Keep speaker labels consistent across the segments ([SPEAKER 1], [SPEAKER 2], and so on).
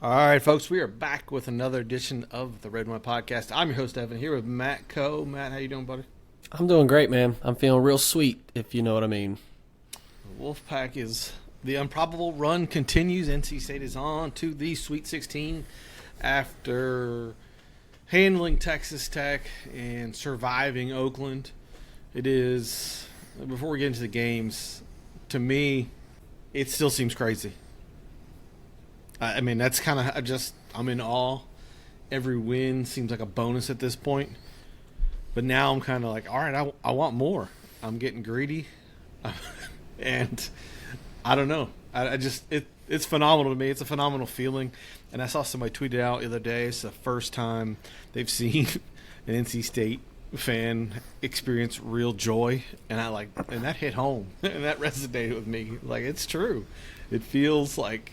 [SPEAKER 1] All right, folks, we are back with another edition of the Red One Podcast. I'm your host, Evan, here with Matt Coe. Matt, how you doing, buddy?
[SPEAKER 2] I'm doing great, man. I'm feeling real sweet, if you know what I mean.
[SPEAKER 1] The Wolfpack is the improbable run continues. NC State is on to the Sweet 16 after handling Texas Tech and surviving Oakland. It is, before we get into the games, to me, it still seems crazy. I mean, that's kind of I'm in awe. Every win seems like a bonus at this point. But now I'm kind of like, all right, I want more. I'm getting greedy. And I don't know. It's phenomenal to me. It's a phenomenal feeling. And I saw somebody tweet it out the other day. It's the first time they've seen an NC State fan experience real joy. And that hit home. And that resonated with me. Like, it's true. It feels like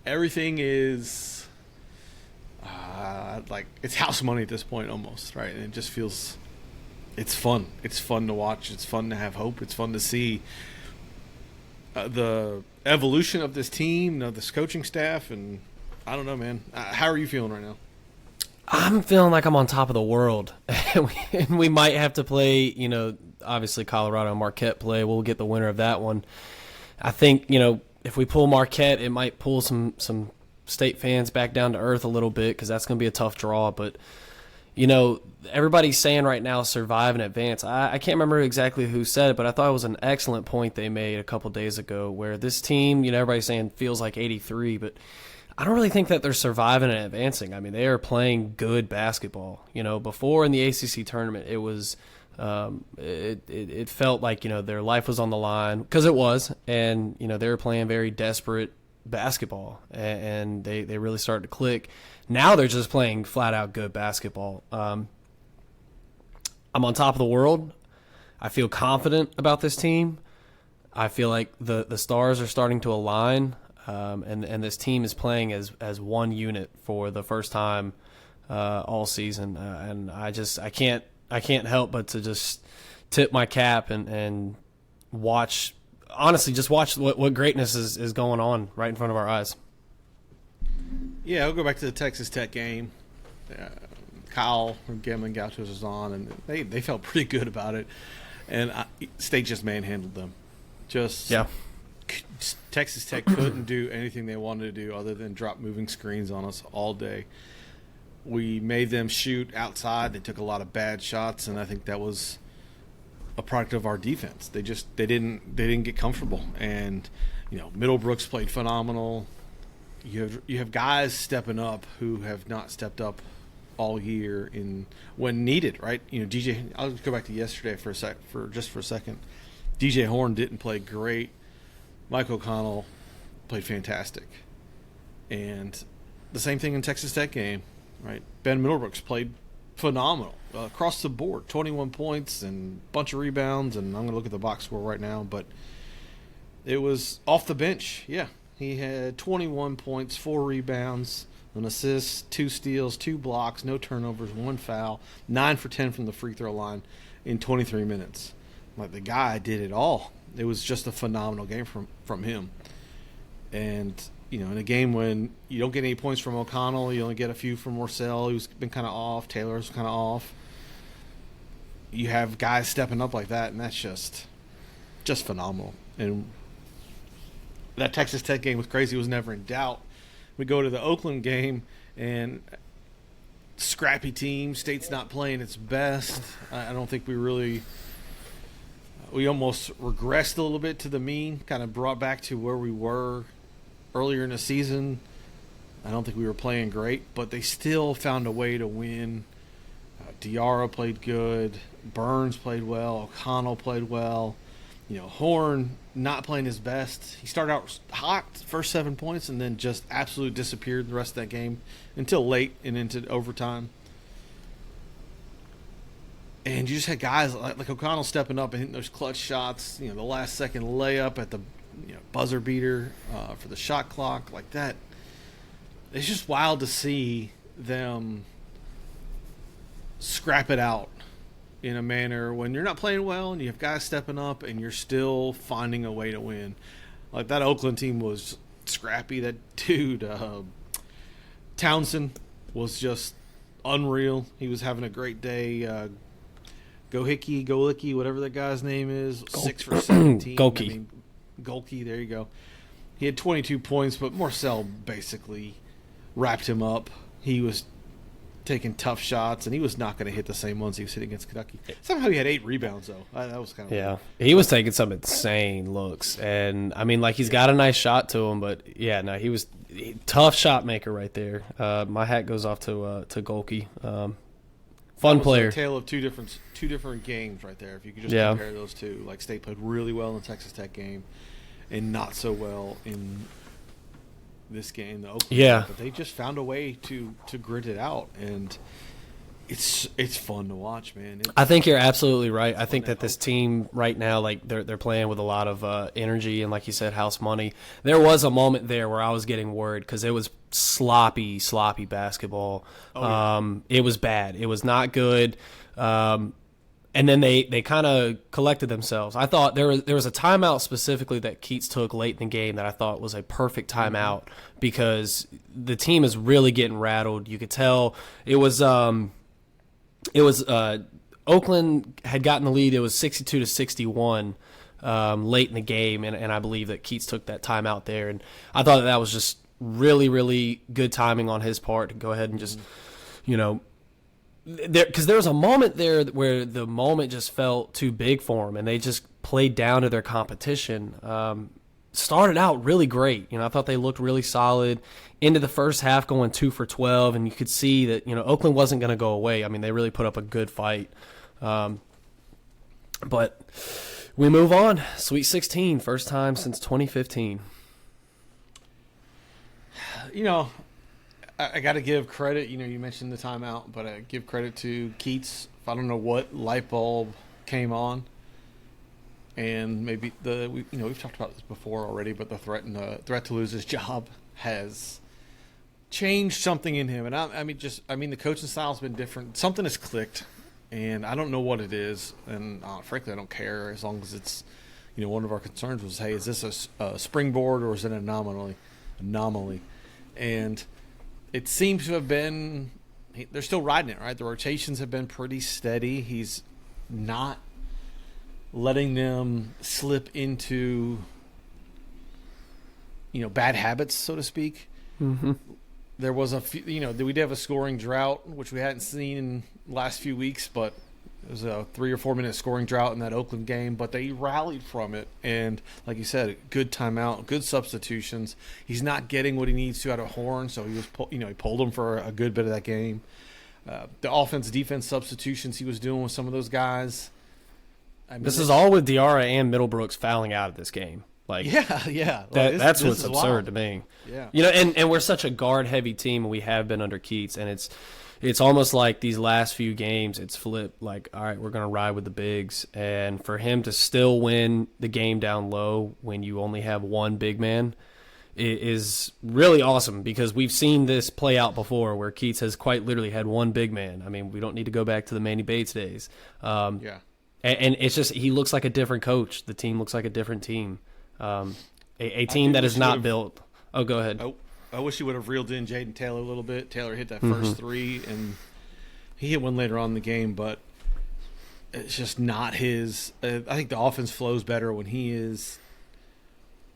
[SPEAKER 1] everything is like it's house money at this point almost, right? And it just feels it's fun. It's fun to watch. It's fun to have hope. It's fun to see the evolution of this team, this coaching staff, and I don't know, man. How are you feeling right now?
[SPEAKER 2] I'm feeling like I'm on top of the world. And we might have to play, obviously Colorado and Marquette play. We'll get the winner of that one. I think, if we pull Marquette, it might pull some State fans back down to earth a little bit because that's going to be a tough draw. But, everybody's saying right now survive and advance. I can't remember exactly who said it, but I thought it was an excellent point they made a couple days ago where this team, everybody's saying feels like 83, but I don't really think that they're surviving and advancing. I mean, they are playing good basketball. Before in the ACC tournament, it was it felt like their life was on the line because it was, and they were playing very desperate basketball, and they really started to click. Now they're just playing flat out good basketball. I'm on top of the world. I feel confident about this team. I feel like the stars are starting to align, and this team is playing as one unit for the first time all season, and I can't help but to just tip my cap and watch, honestly, just watch what greatness is going on right in front of our eyes.
[SPEAKER 1] Yeah, I'll go back to the Texas Tech game. Kyle from Gimlin Gauchos was on, and they felt pretty good about it. And State just manhandled them. Texas Tech couldn't do anything they wanted to do other than drop moving screens on us all day. We made them shoot outside. They took a lot of bad shots, and I think that was a product of our defense. They didn't get comfortable, and Middlebrooks played phenomenal. You have guys stepping up who have not stepped up all year when needed, right? DJ. I'll just go back to yesterday for a second. DJ Horn didn't play great. Mike O'Connell played fantastic, and the same thing in Texas Tech game. Right, Ben Middlebrooks played phenomenal across the board, 21 points and a bunch of rebounds. And I'm going to look at the box score right now, but it was off the bench. Yeah, he had 21 points, 4 rebounds, an assist, 2 steals, 2 blocks, no turnovers, 1 foul, 9 for 10 from the free throw line in 23 minutes. Like, the guy did it all. It was just a phenomenal game from him. And in a game when you don't get any points from O'Connell, you only get a few from Morcell, who's been kind of off. Taylor's kind of off. You have guys stepping up like that, and that's just phenomenal. And that Texas Tech game was crazy. It was never in doubt. We go to the Oakland game, and scrappy team. State's not playing its best. I don't think we almost regressed a little bit to the mean, kind of brought back to where we were earlier in the season. I don't think we were playing great, but they still found a way to win. Diarra played good. Burns played well. O'Connell played well. Horn not playing his best. He started out hot, first 7 points, and then just absolutely disappeared the rest of that game until late and into overtime. And you just had guys like O'Connell stepping up and hitting those clutch shots. The last second layup at the buzzer beater for the shot clock, like that. It's just wild to see them scrap it out in a manner when you're not playing well and you have guys stepping up and you're still finding a way to win. Like, that Oakland team was scrappy. That dude, Townsend was just unreal. He was having a great day. Golicki, whatever that guy's name is, 6 for 17.
[SPEAKER 2] Golke.
[SPEAKER 1] Golke, there you go. He had 22 points, but Marcel basically wrapped him up. He was taking tough shots, and he was not going to hit the same ones he was hitting against Kentucky. Somehow he had 8 rebounds, though. That was kind of
[SPEAKER 2] weird. He was taking some insane looks, and I mean, like he's got a nice shot to him, but yeah, no, he was tough shot maker right there. My hat goes off to Golke. Fun player.
[SPEAKER 1] A tale of two different games right there. If you could just compare those two, like State played really well in the Texas Tech game, and not so well in this game, the Oakland game, but they just found a way to grit it out, and it's fun to watch, man.
[SPEAKER 2] I think you're absolutely right. I think that this team right now, like they're playing with a lot of energy and, like you said, house money. There was a moment there where I was getting worried because it was sloppy basketball. It was bad. It was not good. And then they kind of collected themselves. I thought there was a timeout specifically that Keats took late in the game that I thought was a perfect timeout because the team is really getting rattled. You could tell it was Oakland had gotten the lead. It was 62-61 late in the game, and I believe that Keats took that timeout there. And I thought that was just really, really good timing on his part to go ahead and just, because there was a moment there where the moment just felt too big for them, and they just played down to their competition. Started out really great. I thought they looked really solid. Into the first half going 2 for 12, and you could see that, Oakland wasn't going to go away. I mean, they really put up a good fight. But we move on. Sweet 16, first time since 2015.
[SPEAKER 1] I got to give credit. You mentioned the timeout, but I give credit to Keats. I don't know what light bulb came on, and maybe we've talked about this before already, but the threat to lose his job has changed something in him. And I mean the coaching style's been different. Something has clicked, and I don't know what it is. And frankly, I don't care as long as it's one of our concerns was, hey, is this a springboard or is it an anomaly? And it seems to have been – they're still riding it, right? The rotations have been pretty steady. He's not letting them slip into, bad habits, so to speak.
[SPEAKER 2] Mm-hmm.
[SPEAKER 1] There was a few – we did have a scoring drought, which we hadn't seen in the last few weeks, but it was a 3 or 4 minute scoring drought in that Oakland game. But they rallied from it, and like you said, good timeout, good substitutions. He's not getting what he needs to out of Horn, so he pulled him for a good bit of that game. The offense-defense substitutions he was doing with some of those guys.
[SPEAKER 2] This is all with Diarra and Middlebrooks fouling out of this game.
[SPEAKER 1] Yeah.
[SPEAKER 2] That's what's absurd to me.
[SPEAKER 1] Yeah.
[SPEAKER 2] And we're such a guard-heavy team, and we have been under Keats, and it's almost like these last few games, it's flipped. Like, all right, we're going to ride with the bigs. And for him to still win the game down low when you only have one big man is really awesome because we've seen this play out before where Keats has quite literally had one big man. I mean, we don't need to go back to the Manny Bates days. And it's just he looks like a different coach. The team looks like a different team. A team that is not built. Oh, go ahead.
[SPEAKER 1] I wish he would have reeled in Jaden Taylor a little bit. Taylor hit that first three, and he hit one later on in the game, but it's just not his. I think the offense flows better when he is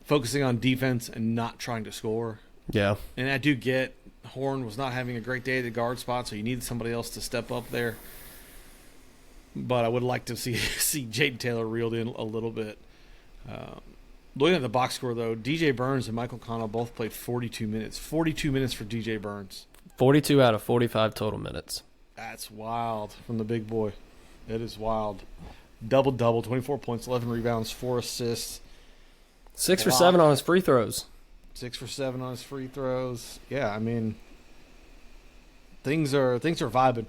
[SPEAKER 1] focusing on defense and not trying to score.
[SPEAKER 2] Yeah.
[SPEAKER 1] And I do get Horn was not having a great day at the guard spot, so you needed somebody else to step up there. But I would like to see Jaden Taylor reeled in a little bit. Looking at the box score, though, DJ Burns and Michael Connell both played 42 minutes. 42 minutes for DJ Burns.
[SPEAKER 2] 42 out of 45 total minutes.
[SPEAKER 1] That's wild from the big boy. It is wild. Double-double, 24 points, 11 rebounds, 4 assists.
[SPEAKER 2] 6 for 7 on his free throws.
[SPEAKER 1] 6 for 7 on his free throws. Yeah, I mean, things are vibing.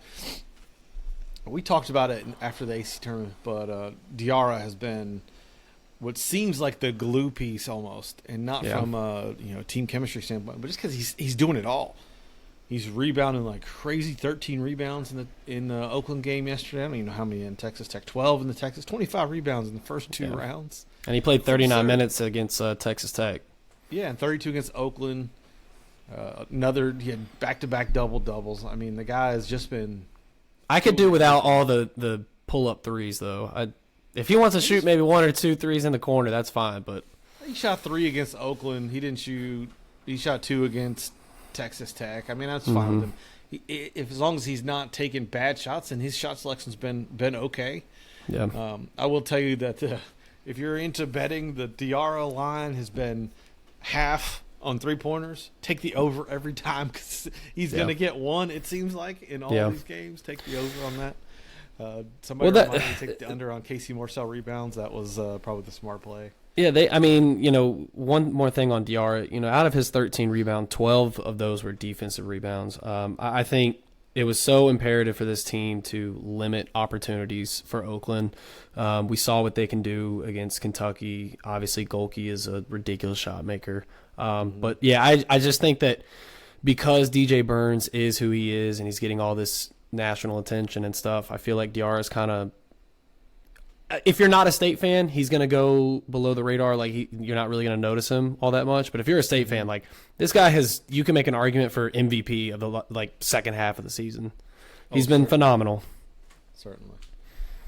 [SPEAKER 1] We talked about it after the AC tournament, but Diarra has been what seems like the glue piece almost, and not from a team chemistry standpoint, but just because he's doing it all. He's rebounding like crazy, 13 rebounds in the Oakland game yesterday. I don't even know how many in Texas Tech. 12 in the Texas, 25 rebounds in the first 2 rounds.
[SPEAKER 2] And he played 39 minutes against Texas Tech.
[SPEAKER 1] Yeah, and 32 against Oakland. He had back-to-back double-doubles. I mean, the guy has just been...
[SPEAKER 2] I could do without all the pull-up threes, though. If he wants to shoot maybe 1 or 2 threes in the corner, that's fine. But
[SPEAKER 1] he shot 3 against Oakland. He didn't shoot. He shot 2 against Texas Tech. I mean, that's fine with him. As long as he's not taking bad shots, and his shot selection's been okay.
[SPEAKER 2] Yeah.
[SPEAKER 1] I will tell you that if you're into betting, the Diarra line has been half on 3-pointers. Take the over every time because he's going to get one, it seems like, in all these games. Take the over on that. Somebody reminded me to take the under on Casey Morsell rebounds. That was probably the smart play.
[SPEAKER 2] Yeah, one more thing on Diarra. Out of his 13 rebounds, 12 of those were defensive rebounds. I think it was so imperative for this team to limit opportunities for Oakland. We saw what they can do against Kentucky. Obviously, Golke is a ridiculous shot maker. But, yeah, I just think that because DJ Burns is who he is and he's getting all this national attention and stuff, I feel like Diarra is kind of... If you're not a State fan, he's going to go below the radar. Like you're not really going to notice him all that much. But if you're a State fan, like this guy you can make an argument for MVP of the second half of the season. He's been phenomenal.
[SPEAKER 1] Certainly.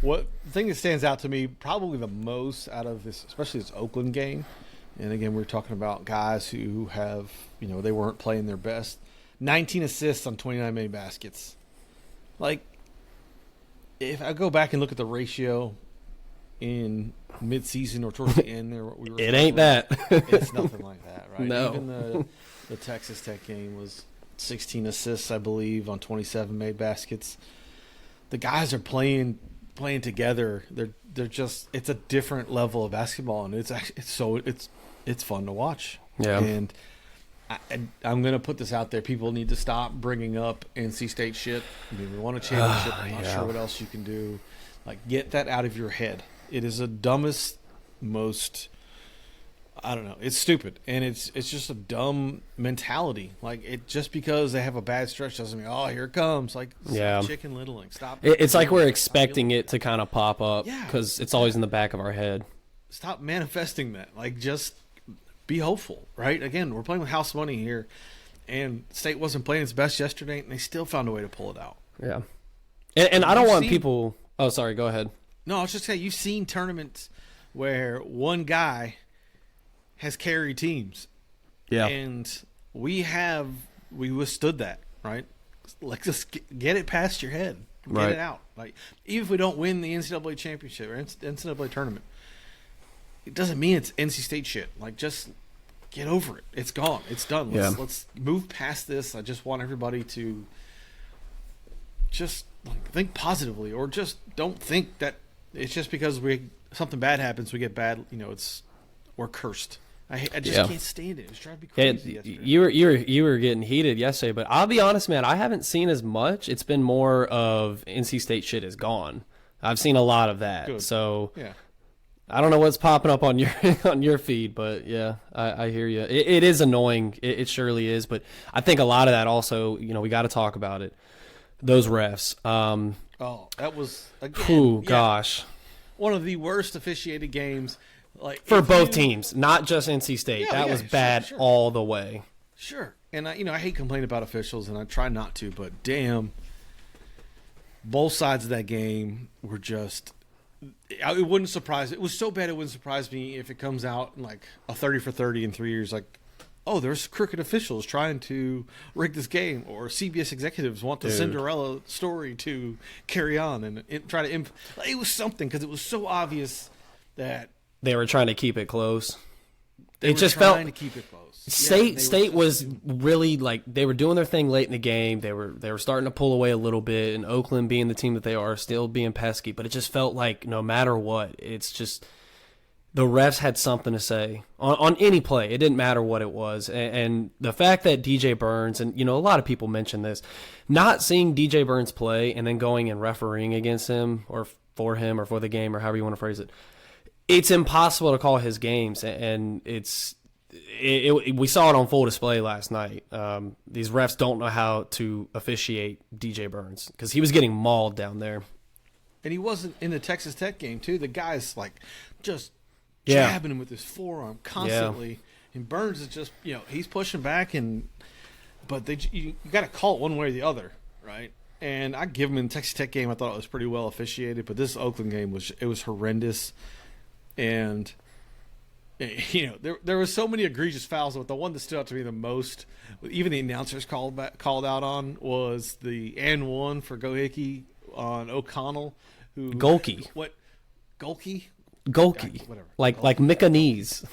[SPEAKER 1] What thing that stands out to me probably the most out of this, especially this Oakland game, and again we're talking about guys who have they weren't playing their best. 19 assists on 29 made baskets. Like if I go back and look at the ratio in mid-season or towards the end there,
[SPEAKER 2] it ain't that.
[SPEAKER 1] It's nothing like that, right?
[SPEAKER 2] No.
[SPEAKER 1] Even the Texas Tech game was 16 assists, I believe, on 27 made baskets. The guys are playing together. They're just it's a different level of basketball, and it's fun to watch.
[SPEAKER 2] Yeah.
[SPEAKER 1] And I'm going to put this out there. People need to stop bringing up NC State shit. I mean, we won a championship. I'm not sure what else you can do. Like, get that out of your head. It is the dumbest, most, I don't know. It's stupid, and it's just a dumb mentality. Like just because they have a bad stretch doesn't mean here it comes. Like Chicken Littling. Stop.
[SPEAKER 2] It's like we're expecting it to kind of pop up because it's always in the back of our head.
[SPEAKER 1] Stop manifesting that. Like just be hopeful, right? Again, we're playing with house money here, and State wasn't playing its best yesterday, and they still found a way to pull it out.
[SPEAKER 2] Yeah, and I don't want people. Oh, sorry. Go ahead.
[SPEAKER 1] No, I was just saying, you've seen tournaments where one guy has carried teams.
[SPEAKER 2] Yeah.
[SPEAKER 1] And we withstood that, right? Like, just get it past your head. Get it out. Like, even if we don't win the NCAA championship or NCAA tournament, it doesn't mean it's NC State shit. Like, just get over it. It's gone. It's done. Let's move past this. I just want everybody to just think positively, or just don't think that it's just because something bad happens, we get bad. We're cursed. I just can't stand it. It was trying to be crazy yesterday.
[SPEAKER 2] You were getting heated yesterday, but I'll be honest, man. I haven't seen as much. It's been more of NC State shit is gone. I've seen a lot of that.
[SPEAKER 1] Good.
[SPEAKER 2] So
[SPEAKER 1] yeah.
[SPEAKER 2] I don't know what's popping up on your feed, but yeah, I hear you. It is annoying. It surely is, but I think a lot of that also, we got to talk about it. Those refs.
[SPEAKER 1] That was again.
[SPEAKER 2] Gosh,
[SPEAKER 1] one of the worst officiated games. Like
[SPEAKER 2] for both teams, not just NC State. That was bad all the way.
[SPEAKER 1] Sure, and I hate complaining about officials, and I try not to, but damn, both sides of that game were just. It wouldn't surprise. It was so bad it wouldn't surprise me if it comes out in like a 30 for 30 in 3 years. Like, there's crooked officials trying to rig this game, or CBS executives want the Cinderella story to carry on and try to. It was something because it was so obvious that
[SPEAKER 2] they were trying to keep it close.
[SPEAKER 1] They were trying to keep it close.
[SPEAKER 2] State was really like they were doing their thing late in the game. They were starting to pull away a little bit, and Oakland being the team that they are, still being pesky. But it just felt like no matter what, it's just the refs had something to say on any play. It didn't matter what it was, and the fact that DJ Burns and a lot of people mention this, not seeing DJ Burns play and then going and refereeing against him or for him or for the game or however you want to phrase it. It's impossible to call his games, and we saw it on full display last night. These refs don't know how to officiate DJ Burns because he was getting mauled down there.
[SPEAKER 1] And he wasn't in the Texas Tech game, too. The guy's like just jabbing him with his forearm constantly. And Burns is just, he's pushing back. And but you got to call it one way or the other, right? And I give them in the Texas Tech game. I thought it was pretty well officiated, but this Oakland game was horrendous, and there was so many egregious fouls. But the one that stood out to me the most, even the announcers called out on, was the and one for Gohickey on O'Connell, who
[SPEAKER 2] Golke.
[SPEAKER 1] What Golke?
[SPEAKER 2] Golke,
[SPEAKER 1] whatever.
[SPEAKER 2] Like Micanese.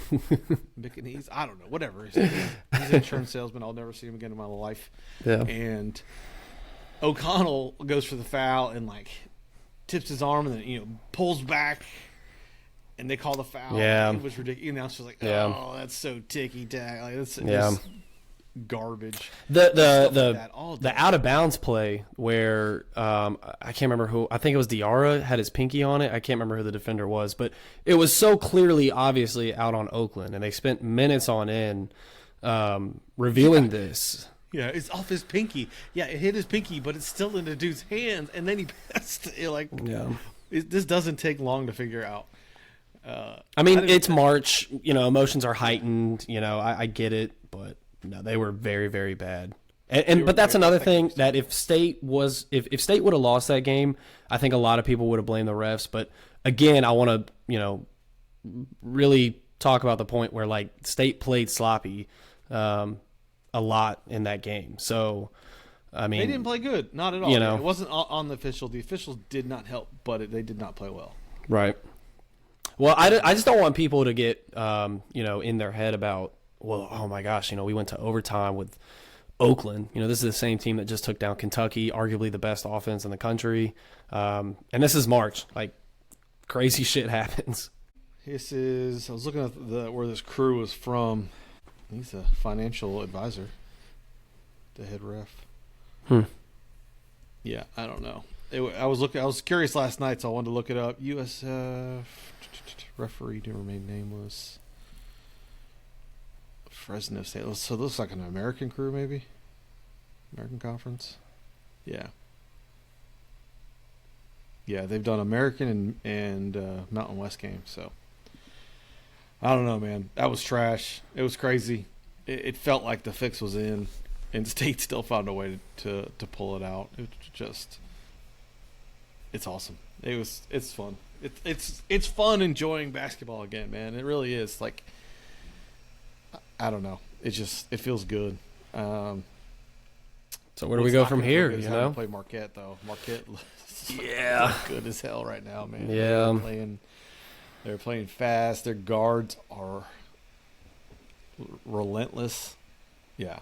[SPEAKER 1] Micanese? I don't know. Whatever. He's an insurance salesman. I'll never see him again in my life.
[SPEAKER 2] Yeah.
[SPEAKER 1] And O'Connell goes for the foul and tips his arm and then pulls back, and they call the foul.
[SPEAKER 2] Yeah.
[SPEAKER 1] It was ridiculous. And I was just like,
[SPEAKER 2] Yeah.
[SPEAKER 1] oh, that's so ticky tack. That's
[SPEAKER 2] Yeah.
[SPEAKER 1] garbage.
[SPEAKER 2] The out of bounds play where I can't remember who, I think it was Diarra had his pinky on it. I can't remember who the defender was, but it was so clearly obviously out on Oakland, and they spent minutes on end revealing this.
[SPEAKER 1] Yeah, it's off his pinky. Yeah, it hit his pinky, but it's still in the dude's hands, and then he passed it. This doesn't take long to figure out.
[SPEAKER 2] I mean, it's March. Emotions are heightened. I get it, but no, they were very, very bad. But that's another thing that if State would have lost that game, I think a lot of people would have blamed the refs. But again, I want to really talk about the point where State played sloppy a lot in that game. So I mean,
[SPEAKER 1] they didn't play good, not at all. It wasn't on the official. The officials did not help, but they did not play well.
[SPEAKER 2] Right. Well, I just don't want people to get in their head about, well, oh my gosh, we went to overtime with Oakland. This is the same team that just took down Kentucky, arguably the best offense in the country. And this is March. Crazy shit happens.
[SPEAKER 1] I was looking at where this crew was from. He's a financial advisor, the head ref. Yeah, I don't know. I was curious last night, so I wanted to look it up. U.S. Referee, whatever main name was. Fresno State. So it looks like an American crew, maybe? American Conference? Yeah. Yeah, they've done American and Mountain West games, so. I don't know, man. That was trash. It was crazy. It felt like the fix was in, and State still found a way to pull it out. It's awesome. It's fun. It's fun enjoying basketball again, man. It really is. I don't know. It feels good. So
[SPEAKER 2] where do we go from here?
[SPEAKER 1] Play Marquette though. Marquette,
[SPEAKER 2] yeah,
[SPEAKER 1] good as hell right now, man.
[SPEAKER 2] Yeah,
[SPEAKER 1] they're playing fast. Their guards are relentless. Yeah,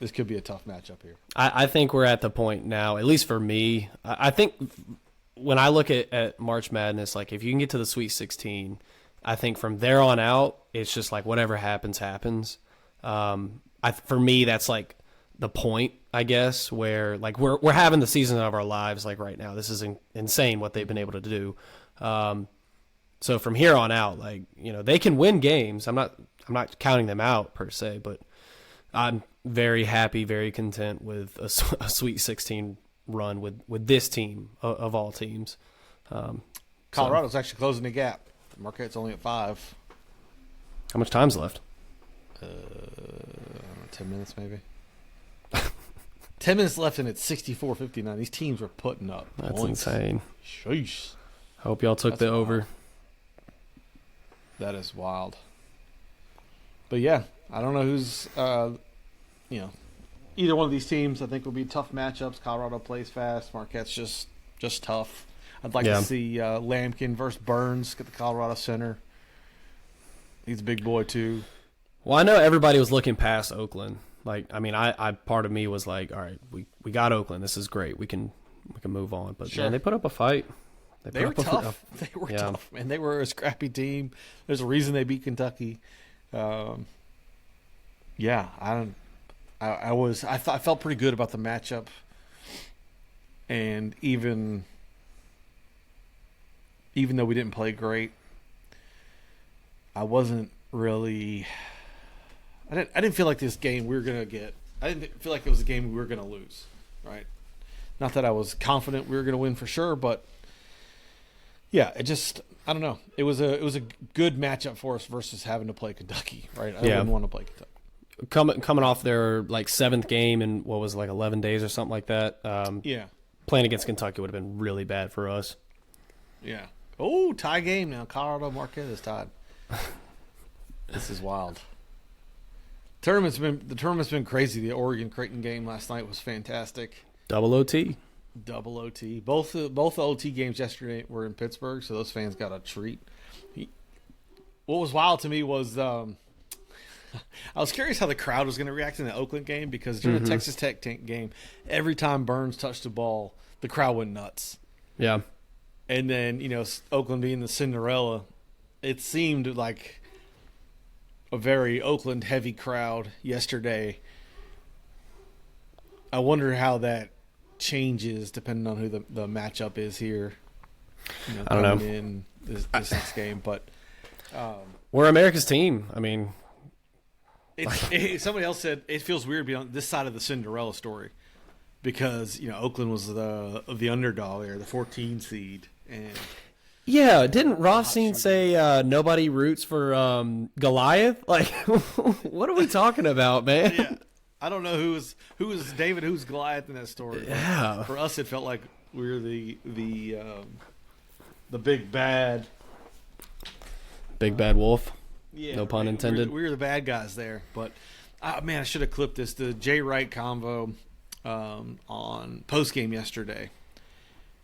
[SPEAKER 1] this could be a tough matchup here.
[SPEAKER 2] I think we're at the point now, at least for me. I think when I look at March Madness, if you can get to the Sweet 16, I think from there on out, it's just whatever happens, happens. For me, that's the point, I guess, where we're having the season of our lives right now. This is insane what they've been able to do. So from here on out, they can win games. I'm not counting them out per se, but I'm very happy, very content with a Sweet 16 run with this team of all teams.
[SPEAKER 1] Colorado's actually closing the gap. Marquette's only at 5.
[SPEAKER 2] How much time's left?
[SPEAKER 1] 10 minutes maybe. 10 minutes left, and it's 64-59. These teams are putting up
[SPEAKER 2] That's
[SPEAKER 1] points.
[SPEAKER 2] Insane.
[SPEAKER 1] Sheesh.
[SPEAKER 2] Hope y'all took the over.
[SPEAKER 1] That is wild. But yeah, I don't know who's either one of these teams I think will be tough matchups. Colorado plays fast. Marquette's just tough. I'd like to see Lampkin versus Burns get the Colorado center. He's a big boy too.
[SPEAKER 2] Well, I know everybody was looking past Oakland. I part of me was all right, we got Oakland. This is great. We can move on. But man, they put up a fight.
[SPEAKER 1] They were tough. They were tough, man. They were a scrappy team. There's a reason they beat Kentucky. I felt pretty good about the matchup, and even though we didn't play great, I wasn't really. I didn't feel like this game we were gonna get. I didn't feel like it was a game we were gonna lose, right? Not that I was confident we were gonna win for sure, but yeah, I don't know. It was a good matchup for us versus having to play Kentucky, right? I wouldn't want to play Kentucky.
[SPEAKER 2] coming off their like 7th game in what was it, like 11 days or something like that.
[SPEAKER 1] Yeah.
[SPEAKER 2] Playing against Kentucky would have been really bad for us.
[SPEAKER 1] Yeah. Oh, tie game now. Colorado Marquette is tied. This is wild. The tournament's been crazy. The Oregon Creighton game last night was fantastic.
[SPEAKER 2] Double OT.
[SPEAKER 1] Double OT. Both the OT games yesterday were in Pittsburgh, so those fans got a treat. What was wild to me was I was curious how the crowd was going to react in the Oakland game, because during the Texas Tech game, every time Burns touched the ball, the crowd went nuts.
[SPEAKER 2] Yeah.
[SPEAKER 1] And then, Oakland being the Cinderella, it seemed like a very Oakland heavy crowd yesterday. I wonder how that changes depending on who the matchup is here.
[SPEAKER 2] I don't know.
[SPEAKER 1] In this next game, but
[SPEAKER 2] we're America's team. I mean,
[SPEAKER 1] somebody else said it feels weird being on this side of the Cinderella story, because Oakland was the underdog there, the 14 seed, and
[SPEAKER 2] yeah, didn't Rothstein say nobody roots for Goliath? Like, what are we talking about, man?
[SPEAKER 1] Yeah. I don't know who was David, who's Goliath in that story.
[SPEAKER 2] Yeah.
[SPEAKER 1] For us, it felt like we were the big bad.
[SPEAKER 2] Big bad wolf.
[SPEAKER 1] Yeah.
[SPEAKER 2] No pun intended.
[SPEAKER 1] We were the bad guys there. But, man, I should have clipped this. The Jay Wright convo on postgame yesterday,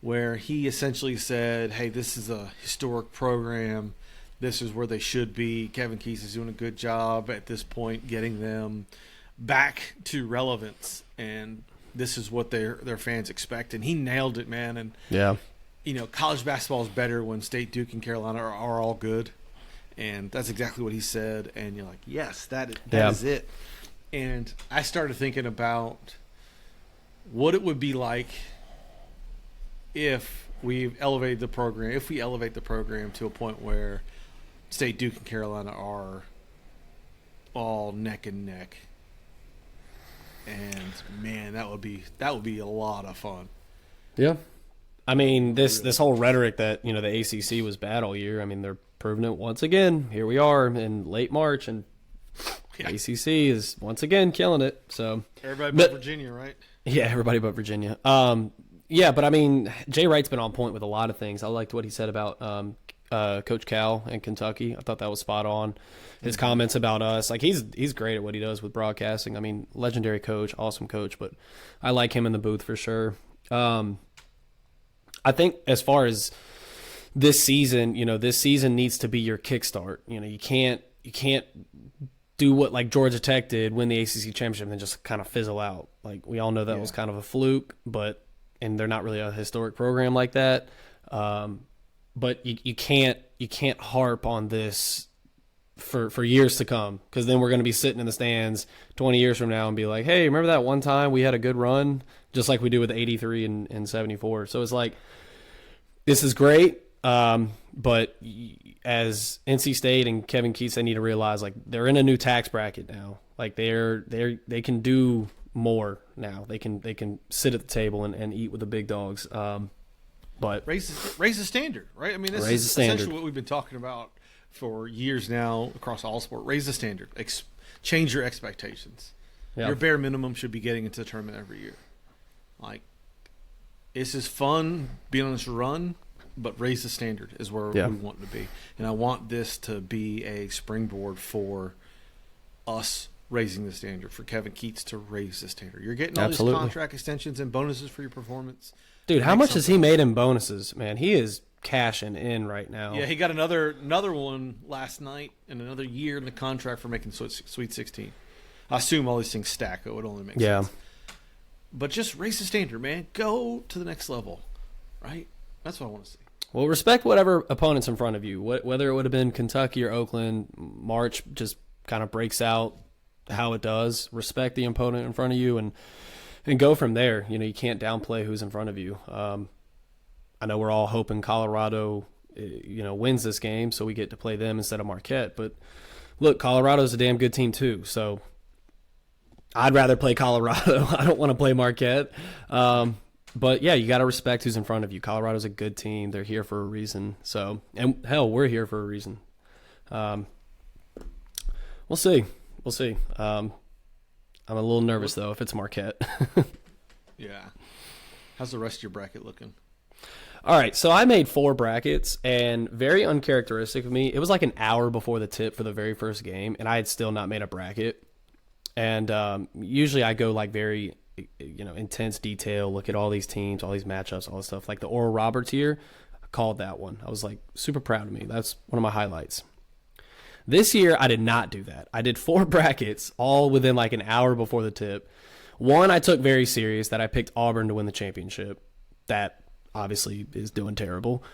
[SPEAKER 1] where he essentially said, hey, this is a historic program. This is where they should be. Kevin Keatts is doing a good job at this point getting them back to relevance, and this is what their fans expect. And he nailed it, man. And
[SPEAKER 2] yeah,
[SPEAKER 1] college basketball is better when State, Duke, and Carolina are all good, and that's exactly what he said. And you're like, yes, that is it. And I started thinking about what it would be like if we elevate the program to a point where State, Duke, and Carolina are all neck and neck. And man, that would be a lot of fun.
[SPEAKER 2] Yeah, I mean this whole rhetoric that the ACC was bad all year. I mean, they're proving it once again. Here we are in late March, and ACC is once again killing it. So
[SPEAKER 1] everybody but Virginia, right?
[SPEAKER 2] Yeah, everybody but Virginia. Yeah, but I mean, Jay Wright's been on point with a lot of things. I liked what he said about Coach Cal in Kentucky. I thought that was spot on. His comments about us, like he's great at what he does with broadcasting. I mean, legendary coach, awesome coach, but I like him in the booth for sure. I think as far as this season, this season needs to be your kickstart. You can't do what like Georgia Tech did, win the ACC championship, and then just kind of fizzle out. Like we all know that was kind of a fluke, and they're not really a historic program like that. But you can't harp on this for years to come, because then we're going to be sitting in the stands 20 years from now and be like, hey, remember that one time we had a good run, just like we do with 83 and 74. So it's like, this is great, but as NC State and Kevin Keatts, they need to realize like they're in a new tax bracket now. Like they can do more now. They can sit at the table and eat with the big dogs. But
[SPEAKER 1] raise the standard, right? I mean, this is essentially what we've been talking about for years now across all sport. Raise the standard. Change your expectations. Yeah. Your bare minimum should be getting into the tournament every year. Like, this is fun being on this run, but raise the standard is where we want to be. And I want this to be a springboard for us raising the standard, for Kevin Keatts to raise the standard. You're getting all these contract extensions and bonuses for your performance.
[SPEAKER 2] Dude, how much has he made in bonuses? Man, he is cashing in right now.
[SPEAKER 1] Yeah, he got another one last night and another year in the contract for making Sweet 16. I assume all these things stack. It would only make sense. But just raise the standard, man. Go to the next level, right? That's what I want to see.
[SPEAKER 2] Well, respect whatever opponent's in front of you. Whether it would have been Kentucky or Oakland, March just kind of breaks out how it does. Respect the opponent in front of you and go from there. You can't downplay who's in front of you. I know we're all hoping Colorado, wins this game so we get to play them instead of Marquette. But look, Colorado's a damn good team too. So I'd rather play Colorado. I don't want to play Marquette. But yeah, you got to respect who's in front of you. Colorado's a good team. They're here for a reason. So, and hell, we're here for a reason. We'll see. I'm a little nervous, though, if it's Marquette.
[SPEAKER 1] Yeah. How's the rest of your bracket looking?
[SPEAKER 2] All right, so I made 4 brackets, and very uncharacteristic of me, it was like an hour before the tip for the very first game, and I had still not made a bracket. And usually I go like very, intense detail, look at all these teams, all these matchups, all this stuff. Like the Oral Roberts year, I called that one. I was like super proud of me. That's one of my highlights. This year, I did not do that. I did 4 brackets, all within like an hour before the tip. One I took very serious, that I picked Auburn to win the championship. That obviously is doing terrible.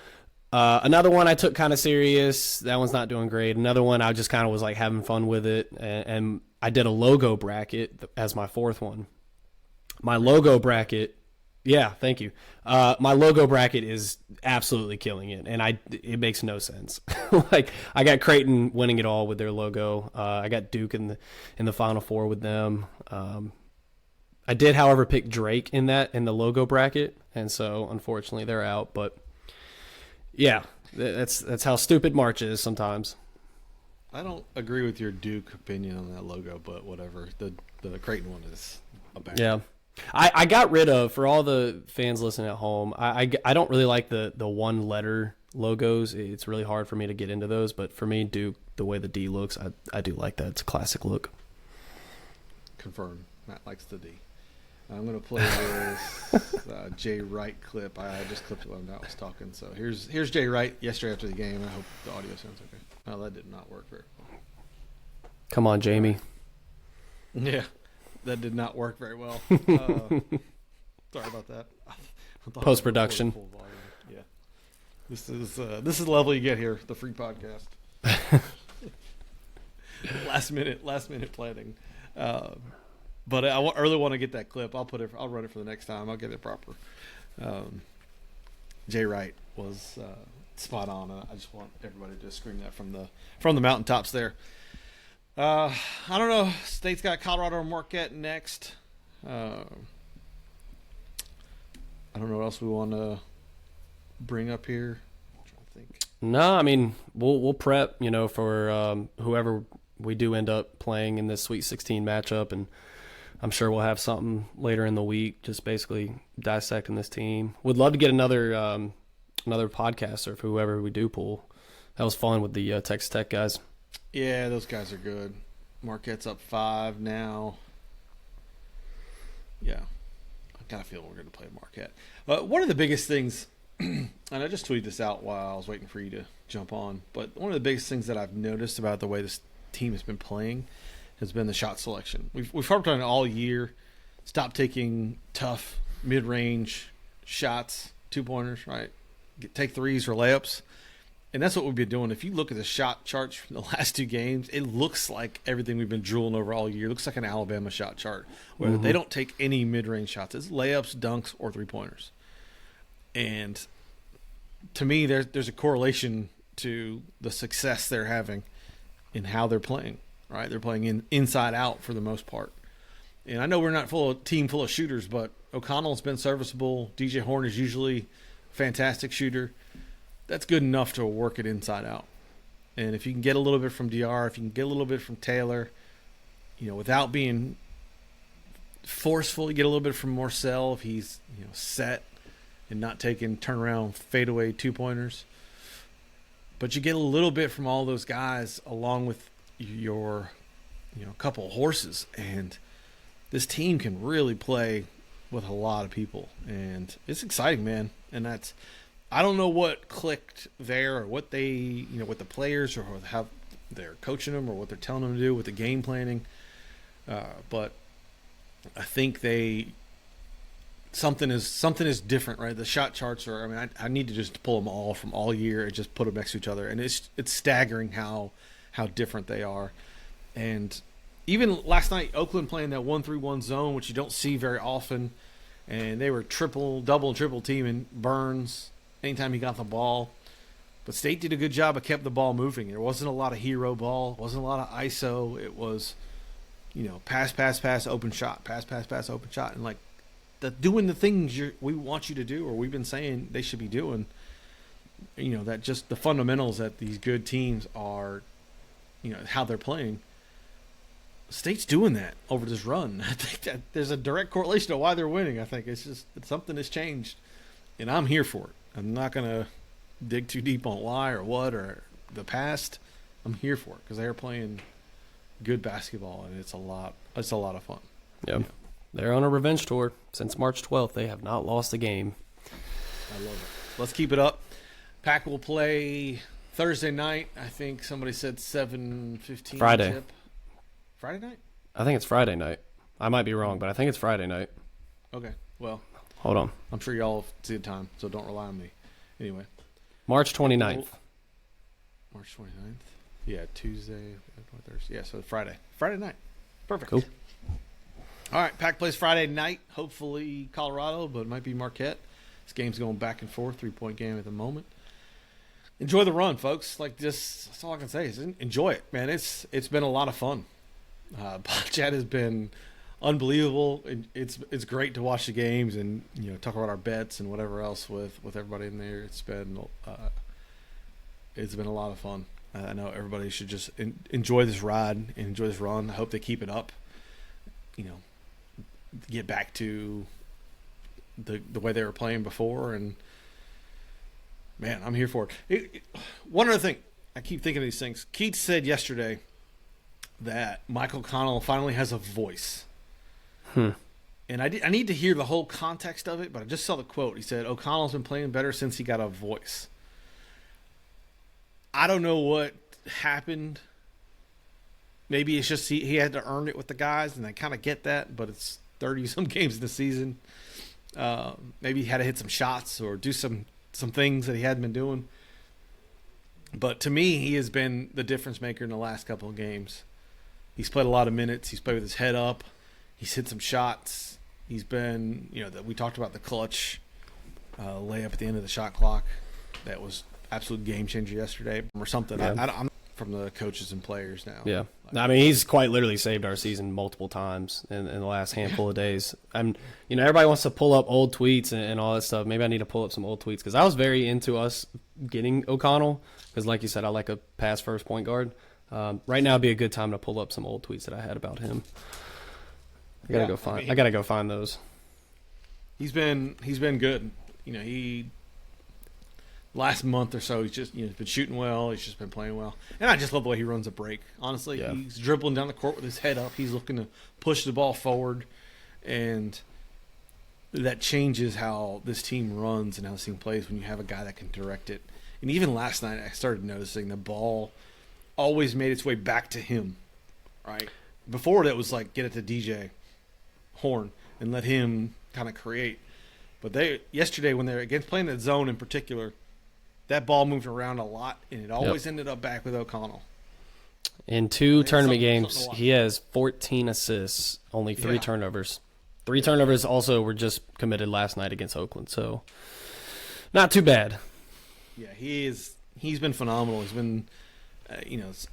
[SPEAKER 2] Another one I took kind of serious. That one's not doing great. Another one I just kind of was like having fun with it. And I did a logo bracket as my 4th one. My logo bracket, yeah, thank you. My logo bracket is absolutely killing it, and it makes no sense. Like I got Creighton winning it all with their logo. I got Duke in the Final Four with them. I did, however, pick Drake in the logo bracket, and so unfortunately they're out. But yeah, that's how stupid March is sometimes.
[SPEAKER 1] I don't agree with your Duke opinion on that logo, but whatever. The Creighton one is a bad.
[SPEAKER 2] Yeah. I got rid of, for all the fans listening at home, I don't really like the one letter logos. It's really hard for me to get into those, but for me, Duke, the way the D looks, I do like that. It's a classic look.
[SPEAKER 1] Confirm. Matt likes the D. I'm going to play this Jay Wright clip. I just clipped it when Matt was talking. So here's Jay Wright yesterday after the game. I hope the audio sounds okay. Oh, that did not work very well.
[SPEAKER 2] Come on, Jamie.
[SPEAKER 1] Yeah, that did not work very well. Sorry about that.
[SPEAKER 2] Post-production.
[SPEAKER 1] Yeah. This is the level you get here, the free podcast. last minute planning. But I really want to get that clip. I'll run it for the next time. I'll get it proper. Jay Wright was spot on. I just want everybody to scream that from the mountaintops there. I don't know. State's got Colorado and Marquette next. I don't know what else we want to bring up here. I'm trying to think.
[SPEAKER 2] No, I mean we'll prep, for whoever we do end up playing in this Sweet 16 matchup, and I'm sure we'll have something later in the week, just basically dissecting this team. Would love to get another podcaster for whoever we do pull. That was fun with the Texas Tech guys.
[SPEAKER 1] Yeah, those guys are good. Marquette's up 5 now. Yeah, I got a feeling we're going to play Marquette. One of the biggest things, and I just tweeted this out while I was waiting for you to jump on, but one of the biggest things that I've noticed about the way this team has been playing has been the shot selection. We've harped on it all year. Stop taking tough mid-range shots, 2-pointers, right? Take threes or layups. And that's what we've been doing. If you look at the shot charts from the last 2 games, it looks like everything we've been drooling over all year. It looks like an Alabama shot chart where they don't take any mid-range shots. It's layups, dunks, or 3-pointers. And to me, there's a correlation to the success they're having in how they're playing, right? They're playing inside out for the most part. And I know we're not team full of shooters, but O'Connell's been serviceable. DJ Horn is usually a fantastic shooter. That's good enough to work it inside out. And if you can get a little bit from DR, if you can get a little bit from Taylor, without being forceful, you get a little bit from Morcell if he's, set and not taking turnaround fadeaway 2-pointers. But you get a little bit from all those guys along with your, couple of horses. And this team can really play with a lot of people. And it's exciting, man. And I don't know what clicked there or what they, with the players or how they're coaching them or what they're telling them to do with the game planning. But I think something is different, right? The shot charts are, I need to just pull them all from all year and just put them next to each other. And it's staggering how different they are. And even last night, Oakland playing that 1-3-1 zone, which you don't see very often. And they were double and triple teaming Burns anytime he got the ball. But State did a good job of kept the ball moving. There wasn't a lot of hero ball. It wasn't a lot of ISO. It was, pass, open shot, pass, open shot. And, doing the things we want you to do or we've been saying they should be doing, that just the fundamentals that these good teams are, how they're playing. State's doing that over this run. I think that there's a direct correlation to why they're winning. I think it's just that something has changed, and I'm here for it. I'm not going to dig too deep on why or what or the past. I'm here for it because they are playing good basketball, and it's a lot of fun.
[SPEAKER 2] Yep. Yeah. They're on a revenge tour. Since March 12th, they have not lost a game.
[SPEAKER 1] I love it. Let's keep it up. Pack will play Thursday night. I think somebody said 7:15.
[SPEAKER 2] Friday.
[SPEAKER 1] Tip. Friday night?
[SPEAKER 2] I think it's Friday night. I might be wrong, but I think it's Friday night.
[SPEAKER 1] Okay. Well,
[SPEAKER 2] hold on.
[SPEAKER 1] I'm sure y'all see the time, so don't rely on me. Anyway.
[SPEAKER 2] March 29th.
[SPEAKER 1] March 29th? Yeah, Tuesday, Thursday. Yeah, so Friday. Friday night. Perfect.
[SPEAKER 2] Cool.
[SPEAKER 1] All right, Pack plays Friday night. Hopefully Colorado, but it might be Marquette. This game's going back and forth, 3-point game at the moment. Enjoy the run, folks. Like, just that's all I can say is enjoy it, man. It's been a lot of fun. Chat has been unbelievable. It's great to watch the games and talk about our bets and whatever else with everybody in there. It's been a lot of fun. I know everybody should just enjoy this ride and enjoy this run. I hope they keep it up. Get back to the way they were playing before, and man, I'm here for it. One other thing, I keep thinking of these things. Keith said yesterday that Michael O'Connell finally has a voice. And I need to hear the whole context of it, but I just saw the quote. He said, O'Connell's been playing better since he got a voice. I don't know what happened. Maybe it's just he had to earn it with the guys, and I kind of get that, but it's 30-some games in the season. Maybe he had to hit some shots or do some things that he hadn't been doing. But to me, he has been the difference maker in the last couple of games. He's played a lot of minutes. He's played with his head up. He's hit some shots. He's been, we talked about the clutch layup at the end of the shot clock. That was absolute game changer yesterday or something.
[SPEAKER 2] Yeah.
[SPEAKER 1] I'm from the coaches and players now.
[SPEAKER 2] Yeah. I mean, he's quite literally saved our season multiple times in the last handful of days. Everybody wants to pull up old tweets and all that stuff. Maybe I need to pull up some old tweets because I was very into us getting O'Connell because, like you said, I like a pass-first point guard. Right now would be a good time to pull up some old tweets that I had about him. I gotta go find those.
[SPEAKER 1] He's been good. Last month or so, he's just been shooting well. He's just been playing well, and I just love the way he runs a break. Honestly,
[SPEAKER 2] yeah.
[SPEAKER 1] He's dribbling down the court with his head up. He's looking to push the ball forward, and that changes how this team runs and how this team plays when you have a guy that can direct it. And even last night, I started noticing the ball always made its way back to him. Right before that was like get it to DJ Horn and let him kind of create. But yesterday when they're against playing that zone in particular. That ball moved around a lot, and it always ended up back with O'Connell.
[SPEAKER 2] In 2 tournament games, he has 14 assists, only 3 turnovers. 3 turnovers also were just committed last night against Oakland, so not too bad.
[SPEAKER 1] Yeah, he's been phenomenal. He's been,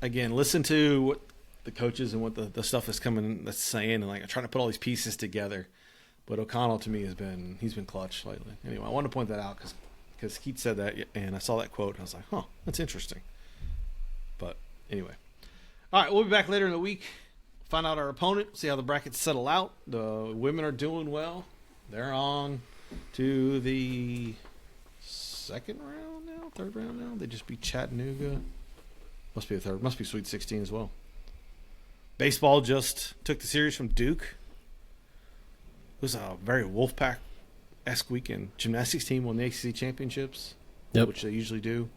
[SPEAKER 1] again, listen to what the coaches and what the stuff that's saying, and like trying to put all these pieces together. But O'Connell to me he's been clutch lately. Anyway, I wanted to point that out because Keith said that, and I saw that quote, and I was like, huh, that's interesting. But anyway. All right, we'll be back later in the week, find out our opponent, see how the brackets settle out. The women are doing well. They're on to the third round now. They just beat Chattanooga. Must be the third. Must be Sweet 16 as well. Baseball just took the series from Duke. It was a very Wolfpack-esque weekend. Gymnastics team won the ACC championships, which they usually do.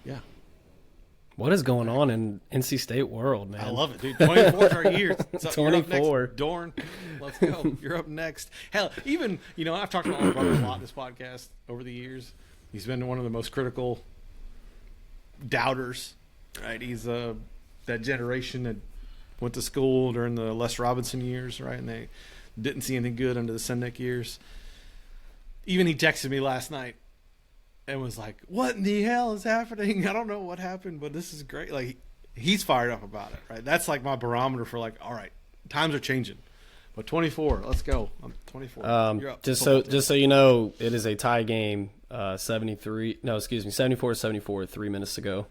[SPEAKER 1] Yeah.
[SPEAKER 2] What is going on in NC State world, man?
[SPEAKER 1] I love it, dude. 24 is our year.
[SPEAKER 2] 24.
[SPEAKER 1] Dorn, let's go. You're up next. Hell, even, I've talked about my brother a lot in this podcast over the years. He's been one of the most critical doubters, right? He's that generation that went to school during the Les Robinson years, right? And they didn't see anything good under the Sendek years. Even he texted me last night and was like, what in the hell is happening? I don't know what happened, but this is great. Like, he's fired up about it, right? That's like my barometer for like, all right, times are changing. But 24, let's go. I'm 24. You're up.
[SPEAKER 2] Just so you know, it is a tie game, 74-74, 3 minutes to go.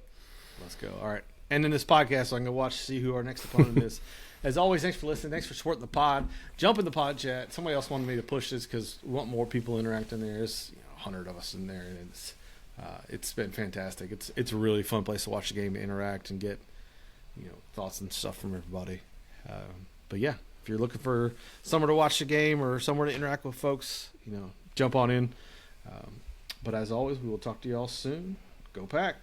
[SPEAKER 1] Let's go. All right. And in this podcast, so I can go see who our next opponent is. as always, thanks for listening. Thanks for supporting the pod. Jump in the pod chat. Somebody else wanted me to push this because we want more people interacting there. There's 100 of us in there, and it's been fantastic. It's a really fun place to watch the game, interact, and get thoughts and stuff from everybody. But yeah, if you're looking for somewhere to watch the game or somewhere to interact with folks, jump on in. But as always, we will talk to you all soon. Go Pack.